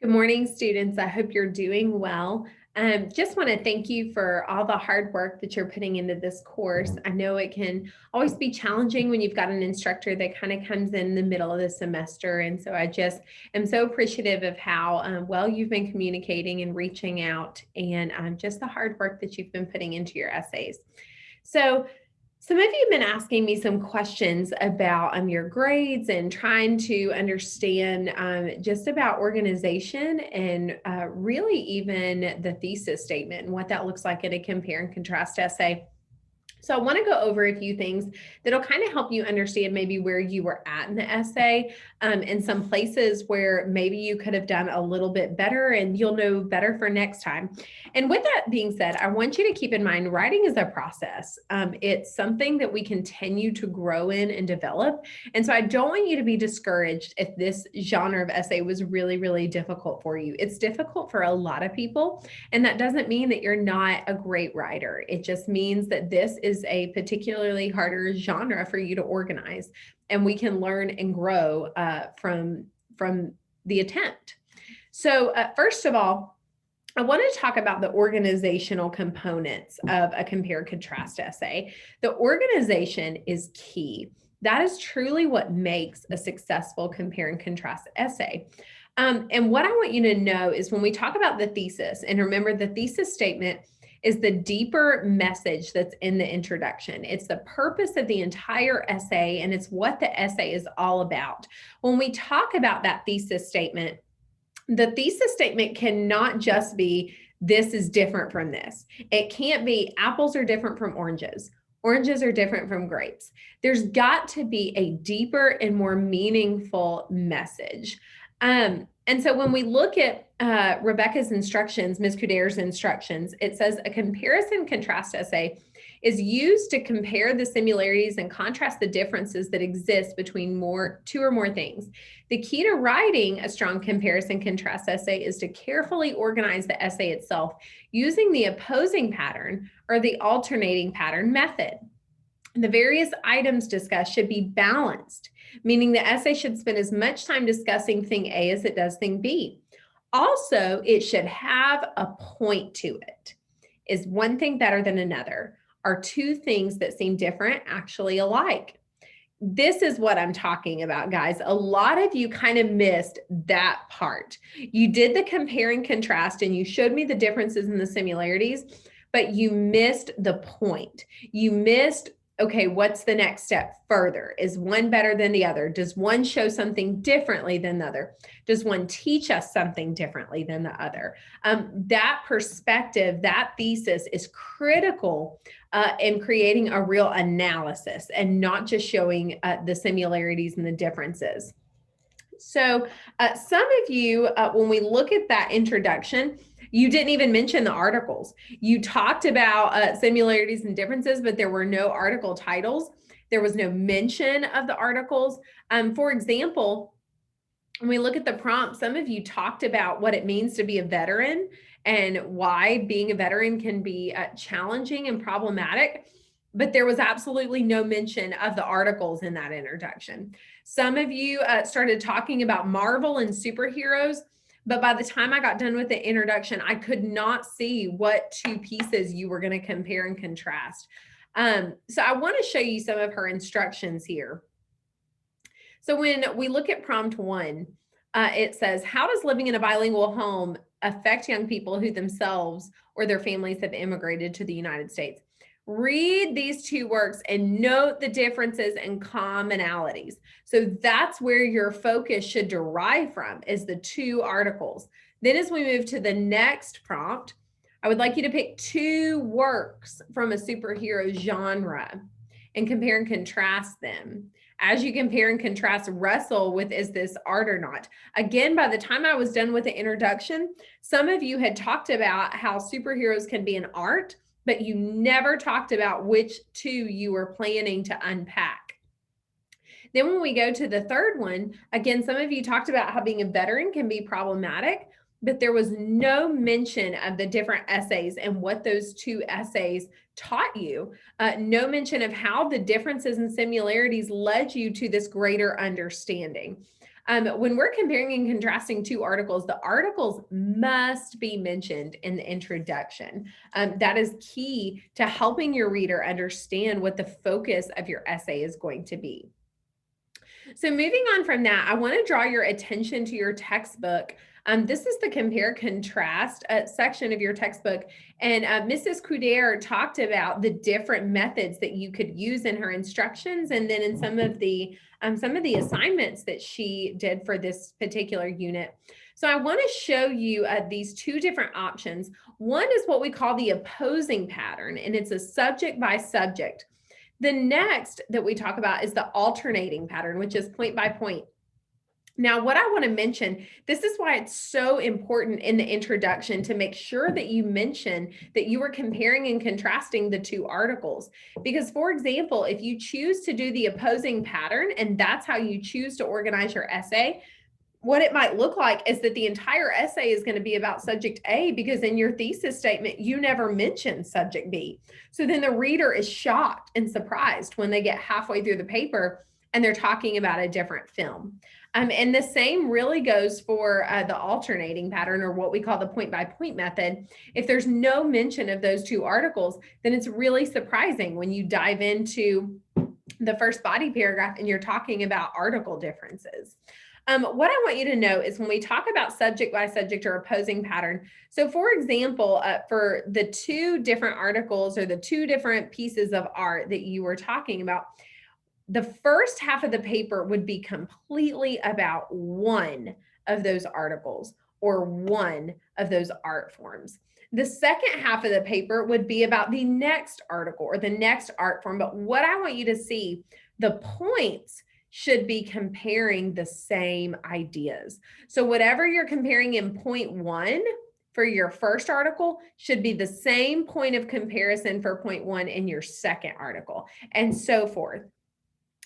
Good morning, students. I hope you're doing well. Just want to thank you for all the hard work that you're putting into this course. I know it can always be challenging when you've got an instructor that kind of comes in the middle of the semester. And so I just am so appreciative of how well you've been communicating and reaching out and just the hard work that you've been putting into your essays. So some of you have been asking me some questions about your grades and trying to understand just about organization and really even the thesis statement and what that looks like in a compare and contrast essay. So I want to go over a few things that'll kind of help you understand maybe where you were at in the essay and some places where maybe you could have done a little bit better and you'll know better for next time. And with that being said, I want you to keep in mind writing is a process. It's something that we continue to grow in and develop. And so I don't want you to be discouraged if this genre of essay was really, really difficult for you. It's difficult for a lot of people. And that doesn't mean that you're not a great writer. It just means that this is a particularly harder genre for you to organize, and we can learn and grow from the attempt. So first of all, I want to talk about the organizational components of a compare contrast essay. The organization is key. That is truly what makes a successful compare and contrast essay. And what I want you to know is when we talk about the thesis, and remember the thesis statement is the deeper message that's in the introduction. It's the purpose of the entire essay, and it's what the essay is all about. When we talk about that thesis statement, the thesis statement cannot just be, this is different from this. It can't be, apples are different from oranges. Oranges are different from grapes. There's got to be a deeper and more meaningful message. And so when we look at Rebecca's instructions, Ms. Kuder's instructions, it says a comparison contrast essay is used to compare the similarities and contrast the differences that exist between two or more things. The key to writing a strong comparison contrast essay is to carefully organize the essay itself using the opposing pattern or the alternating pattern method. The various items discussed should be balanced, meaning the essay should spend as much time discussing thing A as it does thing B. Also, it should have a point to it. Is one thing better than another? Are two things that seem different actually alike? This is what I'm talking about, guys. A lot of you kind of missed that part. You did the compare and contrast and you showed me the differences and the similarities, but you missed the point. You missed, okay, what's the next step further? Is one better than the other? Does one show something differently than the other? Does one teach us something differently than the other? That perspective, that thesis is critical in creating a real analysis and not just showing the similarities and the differences. So some of you, when we look at that introduction, you didn't even mention the articles. You talked about similarities and differences, but there were no article titles. There was no mention of the articles. For example, when we look at the prompt, some of you talked about what it means to be a veteran and why being a veteran can be challenging and problematic, but there was absolutely no mention of the articles in that introduction. Some of you started talking about Marvel and superheroes, but by the time I got done with the introduction, I could not see what two pieces you were going to compare and contrast. So I want to show you some of her instructions here. So when we look at prompt 1, it says, how does living in a bilingual home affect young people who themselves or their families have immigrated to the United States? Read these two works and note the differences and commonalities. So that's where your focus should derive from, is the two articles. Then as we move to the next prompt, I would like you to pick two works from a superhero genre and compare and contrast them. As you compare and contrast, wrestle with, is this art or not? Again, by the time I was done with the introduction, some of you had talked about how superheroes can be an art, but you never talked about which two you were planning to unpack. Then when we go to the third one, again, some of you talked about how being a veteran can be problematic, but there was no mention of the different essays and what those two essays taught you. No mention of how the differences and similarities led you to this greater understanding. When we're comparing and contrasting two articles, the articles must be mentioned in the introduction. That is key to helping your reader understand what the focus of your essay is going to be. So moving on from that, I want to draw your attention to your textbook. This is the compare contrast section of your textbook. And Mrs. Couder talked about the different methods that you could use in her instructions. And then in some of the assignments that she did for this particular unit. So I want to show you these two different options. One is what we call the opposing pattern, and it's a subject by subject. The next that we talk about is the alternating pattern, which is point by point. Now, what I want to mention, this is why it's so important in the introduction to make sure that you mention that you are comparing and contrasting the two articles. Because, for example, if you choose to do the opposing pattern and that's how you choose to organize your essay, what it might look like is that the entire essay is going to be about subject A, because in your thesis statement, you never mention subject B. So then the reader is shocked and surprised when they get halfway through the paper and they're talking about a different film. And the same really goes for the alternating pattern, or what we call the point by point method. If there's no mention of those two articles, then it's really surprising when you dive into the first body paragraph and you're talking about article differences. What I want you to know is when we talk about subject by subject or opposing pattern, so for example, for the two different articles or the two different pieces of art that you were talking about, the first half of the paper would be completely about one of those articles or one of those art forms. The second half of the paper would be about the next article or the next art form. But what I want you to see, the points should be comparing the same ideas. So whatever you're comparing in point one for your first article should be the same point of comparison for point one in your second article, and so forth.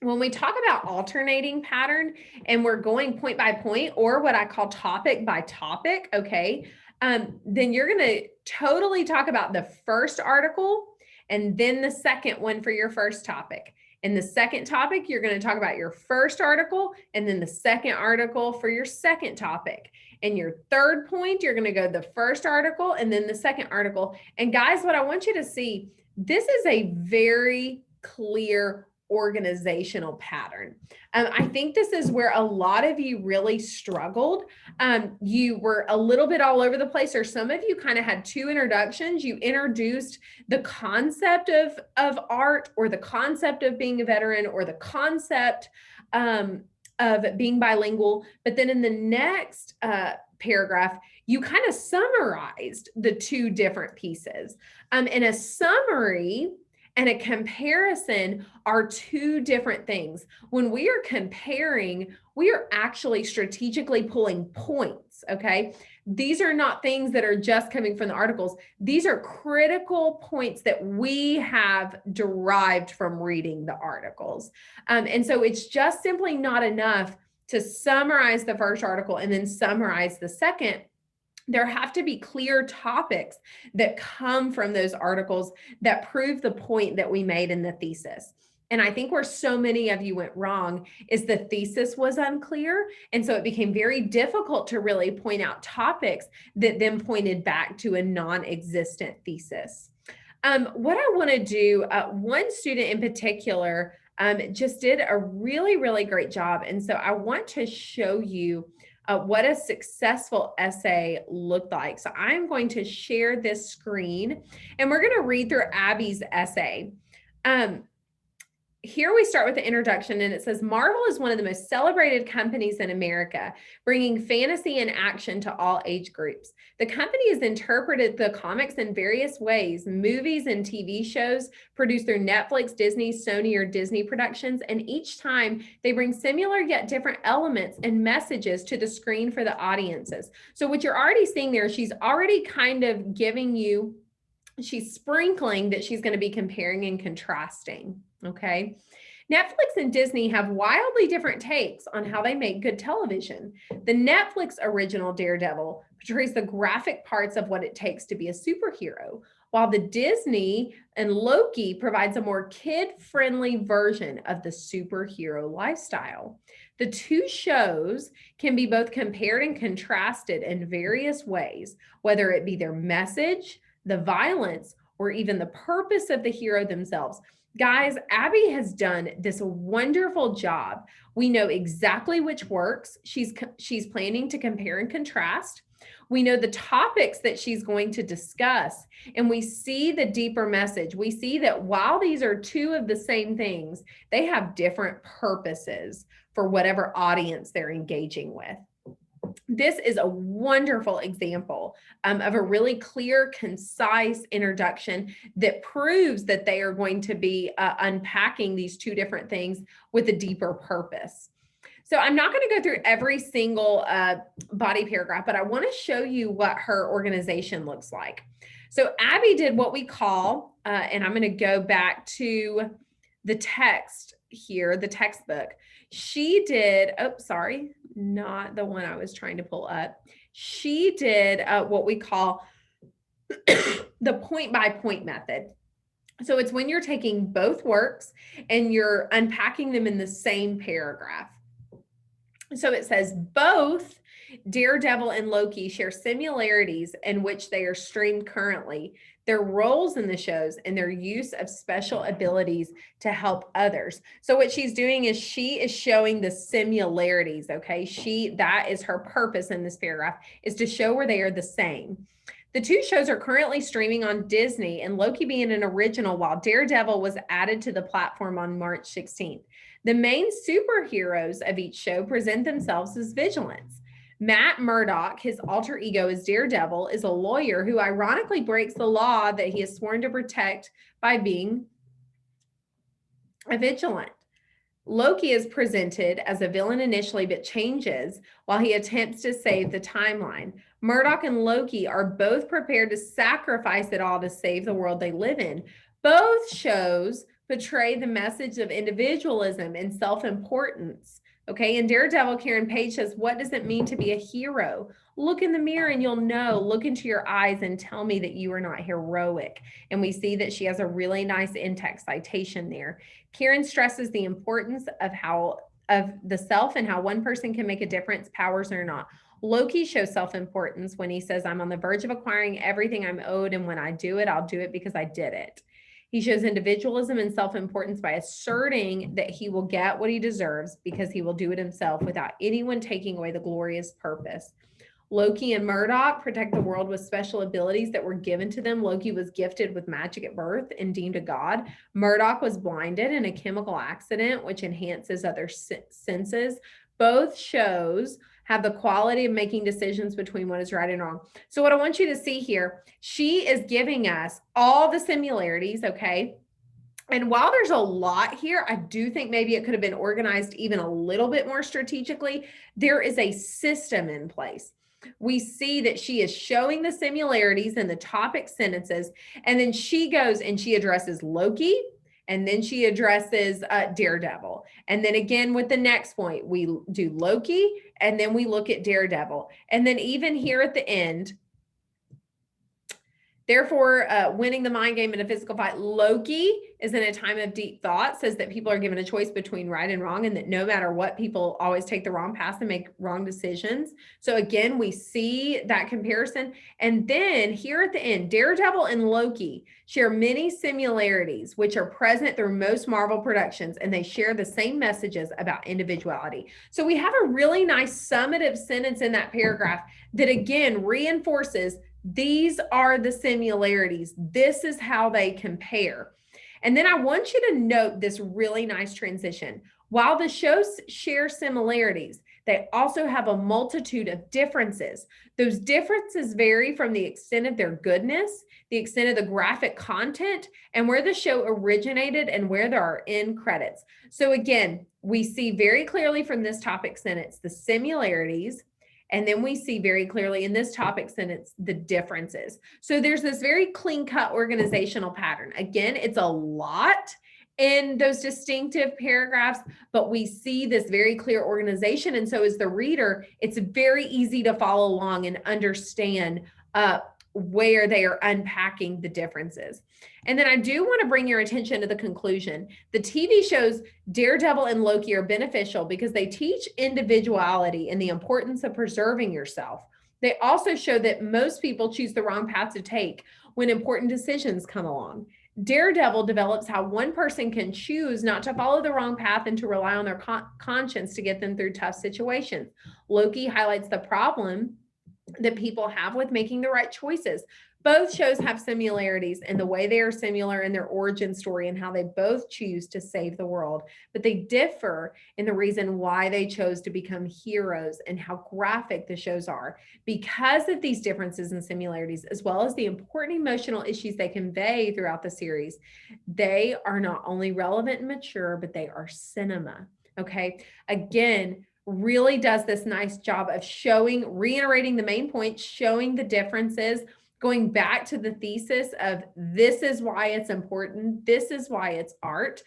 When we talk about alternating pattern and we're going point by point, or what I call topic by topic, okay, then you're going to totally talk about the first article and then the second one for your first topic. In the second topic, you're going to talk about your first article and then the second article for your second topic. In your third point, you're going to go the first article and then the second article. And guys, what I want you to see, this is a very clear organizational pattern. I think this is where a lot of you really struggled. You were a little bit all over the place, or some of you kind of had two introductions. You introduced the concept of art, or the concept of being a veteran, or the concept of being bilingual. But then in the next paragraph, you kind of summarized the two different pieces. And a summary and a comparison are two different things. When we are comparing, we are actually strategically pulling points, okay? These are not things that are just coming from the articles. These are critical points that we have derived from reading the articles. And so it's just simply not enough to summarize the first article and then summarize the second. There have to be clear topics that come from those articles that prove the point that we made in the thesis. And I think where so many of you went wrong is the thesis was unclear. And so it became very difficult to really point out topics that then pointed back to a non-existent thesis. What I want to do, one student in particular just did a really, really great job. And so I want to show you what a successful essay looked like. So I'm going to share this screen and we're going to read through Abby's essay. Here we start with the introduction, and it says, Marvel is one of the most celebrated companies in America, bringing fantasy and action to all age groups. The company has interpreted the comics in various ways. Movies and TV shows produced through Netflix, Disney, Sony, or Disney Productions, and each time they bring similar yet different elements and messages to the screen for the audiences. So what you're already seeing there, she's already kind of giving you, she's sprinkling that she's going to be comparing and contrasting. Okay. Netflix and Disney have wildly different takes on how they make good television. The Netflix original Daredevil portrays the graphic parts of what it takes to be a superhero, while the Disney and Loki provides a more kid-friendly version of the superhero lifestyle. The two shows can be both compared and contrasted in various ways, whether it be their message, the violence, or even the purpose of the hero themselves. Guys, Abby has done this wonderful job. We know exactly which works. She's planning to compare and contrast. We know the topics that she's going to discuss, and we see the deeper message. We see that while these are two of the same things, they have different purposes for whatever audience they're engaging with. This is a wonderful example of a really clear, concise introduction that proves that they are going to be unpacking these two different things with a deeper purpose. So I'm not going to go through every single body paragraph, but I want to show you what her organization looks like. So Abby did what we call, and I'm going to go back to the text here, the textbook. She did, oh, sorry, not the one I was trying to pull up. She did what we call the point-by-point method. So it's when you're taking both works and you're unpacking them in the same paragraph. So it says both Daredevil and Loki share similarities in which they are streamed currently, their roles in the shows, and their use of special abilities to help others. So what she's doing is she is showing the similarities, okay? That is her purpose in this paragraph, is to show where they are the same. The two shows are currently streaming on Disney, and Loki being an original, while Daredevil was added to the platform on March 16th. The main superheroes of each show present themselves as vigilants. Matt Murdock, his alter ego as Daredevil, is a lawyer who ironically breaks the law that he has sworn to protect by being a vigilant. Loki is presented as a villain initially, but changes while he attempts to save the timeline. Murdock and Loki are both prepared to sacrifice it all to save the world they live in. Both shows portray the message of individualism and self-importance. Okay, in Daredevil, Karen Page says, what does it mean to be a hero? Look in the mirror and you'll know. Look into your eyes and tell me that you are not heroic. And we see that she has a really nice in-text citation there. Karen stresses the importance of the self and how one person can make a difference, powers or not. Loki shows self-importance when he says, I'm on the verge of acquiring everything I'm owed, and when I do it, I'll do it because I did it. He shows individualism and self-importance by asserting that he will get what he deserves because he will do it himself without anyone taking away the glorious purpose. Loki and Murdock protect the world with special abilities that were given to them. Loki was gifted with magic at birth and deemed a god. Murdock was blinded in a chemical accident, which enhances other senses. Both shows have the quality of making decisions between what is right and wrong. So what I want you to see here, she is giving us all the similarities, okay? And while there's a lot here, I do think maybe it could have been organized even a little bit more strategically. There is a system in place. We see that she is showing the similarities in the topic sentences, and then she goes and she addresses Loki, and then she addresses Daredevil. And then again with the next point, we do Loki, and then we look at Daredevil. And then even here at the end, therefore, winning the mind game in a physical fight, Loki is in a time of deep thought, says that people are given a choice between right and wrong, and that no matter what, people always take the wrong path and make wrong decisions. So again, we see that comparison. And then here at the end, Daredevil and Loki share many similarities, which are present through most Marvel productions, and they share the same messages about individuality. So we have a really nice summative sentence in that paragraph that again reinforces these are the similarities. This is how they compare. And then I want you to note this really nice transition. While the shows share similarities, they also have a multitude of differences. Those differences vary from the extent of their goodness, the extent of the graphic content, and where the show originated and where there are end credits. So again, we see very clearly from this topic sentence the similarities, and then we see very clearly in this topic sentence the differences. So there's this very clean-cut organizational pattern. Again, it's a lot, in those distinctive paragraphs, but we see this very clear organization. And so as the reader, it's very easy to follow along and understand where they are unpacking the differences. And then I do want to bring your attention to the conclusion. The TV shows Daredevil and Loki are beneficial because they teach individuality and the importance of preserving yourself. They also show that most people choose the wrong path to take when important decisions come along. Daredevil develops how one person can choose not to follow the wrong path and to rely on their conscience to get them through tough situations. Loki highlights the problem that people have with making the right choices. Both shows have similarities in the way they are similar in their origin story and how they both choose to save the world, but they differ in the reason why they chose to become heroes and how graphic the shows are. Because of these differences and similarities, as well as the important emotional issues they convey throughout the series, they are not only relevant and mature, but they are cinema. Okay. Again, really does this nice job of showing, reiterating the main points, showing the differences, going back to the thesis of this is why it's important, this is why it's art.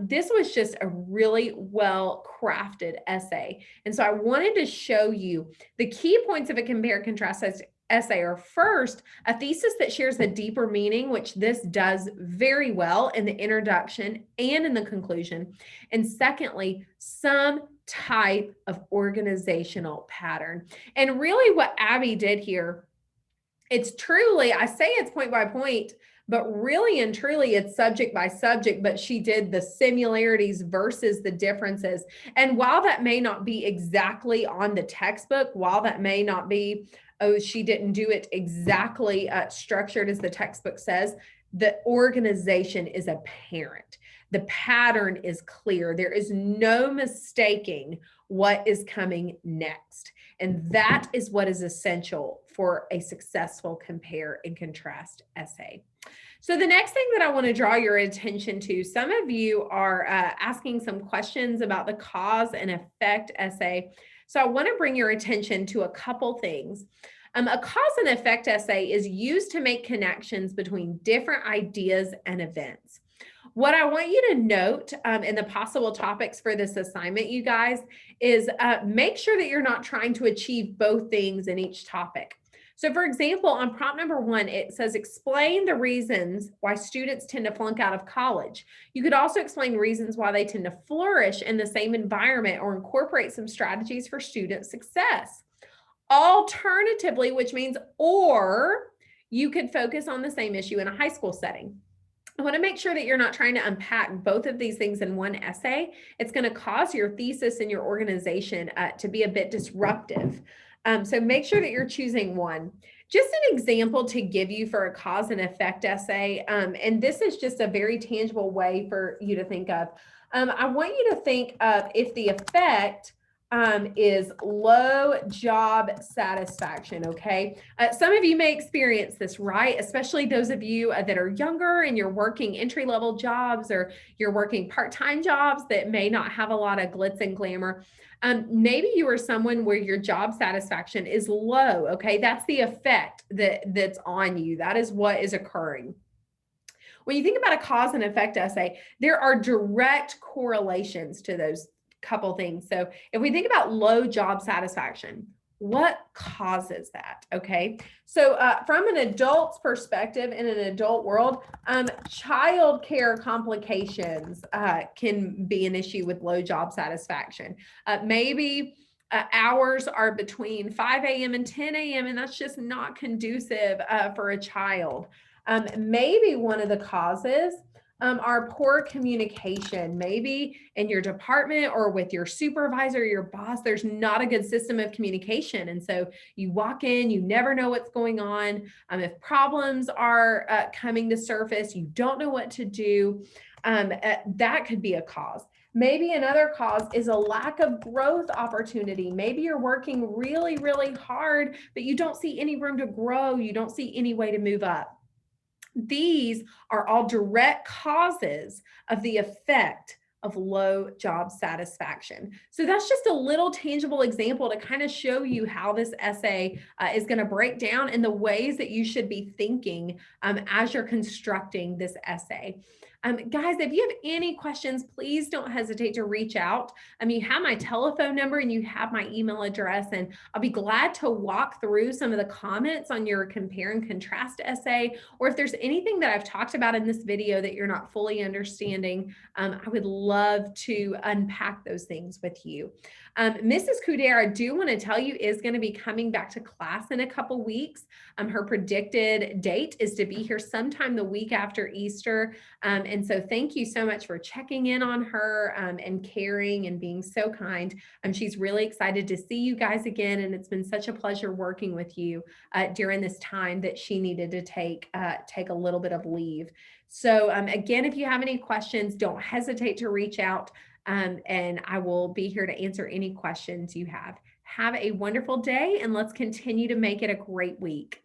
This was just a really well crafted essay. And so I wanted to show you the key points of a compare contrast essay are first, a thesis that shares a deeper meaning, which this does very well in the introduction and in the conclusion. And secondly, some type of organizational pattern. And really what Abby did here, it's truly, I say it's point by point, but really and truly it's subject by subject, but she did the similarities versus the differences. And while that may not be exactly on the textbook, while that may not be, oh, she didn't do it exactly structured as the textbook says, the organization is apparent. The pattern is clear. There is no mistaking what is coming next. And that is what is essential for a successful compare and contrast essay. So the next thing that I want to draw your attention to, some of you are asking some questions about the cause and effect essay. So I want to bring your attention to a couple things. A cause and effect essay is used to make connections between different ideas and events. What I want you to note in the possible topics for this assignment, you guys, is make sure that you're not trying to achieve both things in each topic. So for example, on prompt number 1, it says, explain the reasons why students tend to flunk out of college. You could also explain reasons why they tend to flourish in the same environment or incorporate some strategies for student success. Alternatively, which means or, you could focus on the same issue in a high school setting. I want to make sure that you're not trying to unpack both of these things in one essay. It's going to cause your thesis and your organization to be a bit disruptive. So make sure that you're choosing one. Just an example to give you for a cause and effect essay, and this is just a very tangible way for you to think of. I want you to think of if the effect is low job satisfaction, okay? Some of you may experience this, right? Especially those of you that are younger and you're working entry-level jobs or you're working part-time jobs that may not have a lot of glitz and glamour. Maybe you are someone where your job satisfaction is low, okay? That's the effect that's on you. That is what is occurring. When you think about a cause and effect essay, there are direct correlations to those couple things. So if we think about low job satisfaction, what causes that? Okay. So from an adult's perspective in an adult world, child care complications can be an issue with low job satisfaction. Maybe hours are between 5 a.m. and 10 a.m. and that's just not conducive for a child. Maybe one of the causes are poor communication. Maybe in your department or with your supervisor, your boss, there's not a good system of communication. And so you walk in, you never know what's going on. If problems are coming to surface, you don't know what to do. That could be a cause. Maybe another cause is a lack of growth opportunity. Maybe you're working really, really hard, but you don't see any room to grow. You don't see any way to move up. These are all direct causes of the effect of low job satisfaction. So that's just a little tangible example to kind of show you how this essay is going to break down and the ways that you should be thinking as you're constructing this essay. Guys, if you have any questions, please don't hesitate to reach out. You have my telephone number and you have my email address, and I'll be glad to walk through some of the comments on your compare and contrast essay. Or if there's anything that I've talked about in this video that you're not fully understanding, I would love to unpack those things with you. Mrs. Couder, I do want to tell you, is going to be coming back to class in a couple weeks. Her predicted date is to be here sometime the week after Easter. And so thank you so much for checking in on her and caring and being so kind. She's really excited to see you guys again. And it's been such a pleasure working with you during this time that she needed to take a little bit of leave. So again, if you have any questions, don't hesitate to reach out, and I will be here to answer any questions you have. Have a wonderful day, and let's continue to make it a great week.